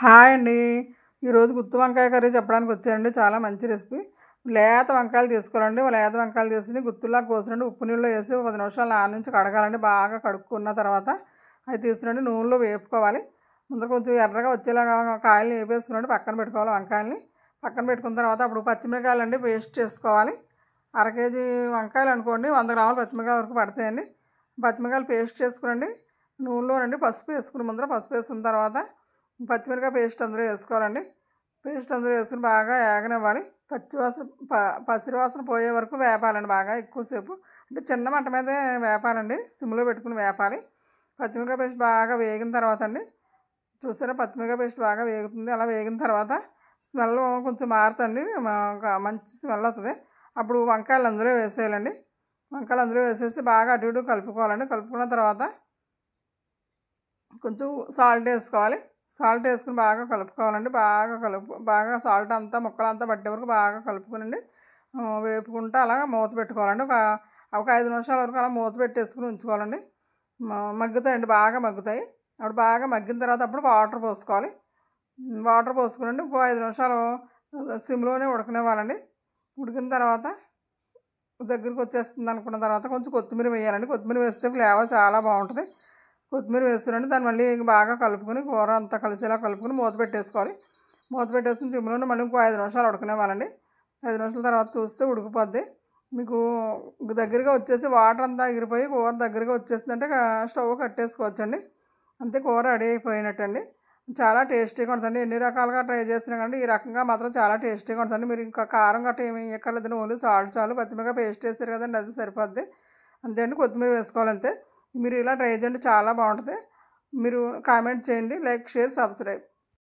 Hi అండి. ఈరోజు గుత్తి వంకాయ కర్రీ చెప్పడానికి వచ్చానండి. చాలా మంచి రెసిపీ. లేత వంకాయలు తీసుకోవాలండి. లేత వంకాయలు తీసుకుని గుత్తుల్లా కోసినండి ఉప్పు నీళ్ళలో వేసి 10 నిమిషాలు నాననించి కడగాలండి. బాగా కడుక్కున్న తర్వాత అవి తీసుకురండి నూనెలో వేపుకోవాలి. ముందర కొంచెం ఎర్రగా వచ్చేలాగా కాయలు వేపేసుకునండి పక్కన పెట్టుకోవాలి. వంకాయలని పక్కన పెట్టుకున్న తర్వాత అప్పుడు పచ్చిమిరకాయలు అండి పేస్ట్ చేసుకోవాలి. 1/2 కేజీ వంకాయలు అనుకోండి 100 గ్రాముల పచ్చిమిరకాయ వరకు పడతాయండి. పచ్చిమిరకాయలు పేస్ట్ చేసుకునండి. నూనెలోనండి పసుపు వేసుకుని ముందర పసుపు వేసుకున్న తర్వాత పచ్చిమిరకాయ పేస్ట్ అందులో వేసుకోవాలండి. పేస్ట్ అందులో వేసుకుని బాగా ఏగనివ్వాలి. పసిరి వాసన పోయే వరకు వేపాలండి. బాగా ఎక్కువసేపు అంటే చిన్న మంట మీదే వేపాలండి. సిమ్లో పెట్టుకుని వేపాలి. పచ్చిమిరకాయ పేస్ట్ బాగా వేగిన తర్వాత అండి చూస్తారా పచ్చిమిరకాయ పేస్ట్ బాగా వేగుతుంది. అలా వేగిన తర్వాత స్మెల్ కొంచెం మారుతుంది. మంచి స్మెల్ వస్తుంది. అప్పుడు వంకాయలు అందులో వేసేయాలండి. వంకాయలు అందులో వేసేసి బాగా అటు ఇటు కలుపుకోవాలండి. కలుపుకున్న తర్వాత కొంచెం సాల్ట్ వేసుకోవాలి. సాల్ట్ వేసుకుని బాగా కలుపుకోవాలండి. బాగా సాల్ట్ అంతా ముక్కలంతా పట్టే వరకు బాగా కలుపుకునండి వేపుకుంటూ అలా మూత పెట్టుకోవాలండి. ఒక 5 నిమిషాల వరకు అలా మూత పెట్టేసుకుని ఉంచుకోవాలండి. మగ్గుతాయండి, బాగా మగ్గుతాయి. అప్పుడు బాగా మగ్గిన తర్వాత అప్పుడు వాటర్ పోసుకోవాలి. వాటర్ పోసుకునండి ఇంకో 5 నిమిషాలు సిమ్లోనే ఉడకనివ్వాలండి. ఉడికిన తర్వాత దగ్గరికి వచ్చేస్తుంది అనుకున్న తర్వాత కొంచెం కొత్తిమీర వేయాలండి. కొత్తిమీర వేస్తే ఫ్లేవర్ చాలా బాగుంటుంది. కొత్తిమీర వేస్తున్నాండి. దాన్ని మళ్ళీ బాగా కలుపుకొని కూర అంతా కలిసేలా కలుపుకొని మూత పెట్టేసుకోవాలి. మూత పెట్టేసుకుని సిమ్లోనే మళ్ళీ ఇంకో 5 నిమిషాలు ఉడకనివ్వాలండి. 5 నిమిషాల తర్వాత చూస్తే ఉడికిపోద్ది. మీకు దగ్గరగా వచ్చేసి వాటర్ అంతా ఎగిరిపోయి కూర దగ్గరగా వచ్చేసిందంటే స్టవ్ కట్టేసుకోవచ్చండి. అంతే కూర రెడీ అయిపోయినట్టండి. చాలా టేస్టీగా ఉంటుందండి. ఎన్ని రకాలుగా ట్రై చేసినా కానీ ఈ రకంగా మాత్రం చాలా టేస్టీగా ఉంటుందండి. మీరు ఇంకా కారం గట్రా ఏమి వేయక్కర్లేదండి. ఓన్లీ సాల్ట్ చాలు. పచ్చిమిరపకాయ పేస్ట్ వేసారు కదండి, అది సరిపోద్ది. అంతే అండి. కొత్తిమీర వేసుకోవాలంతే. మీరు ఇలా ట్రై చేయండి, చాలా బాగుంటుంది. మీరు కామెంట్ చేయండి. Like, share, subscribe.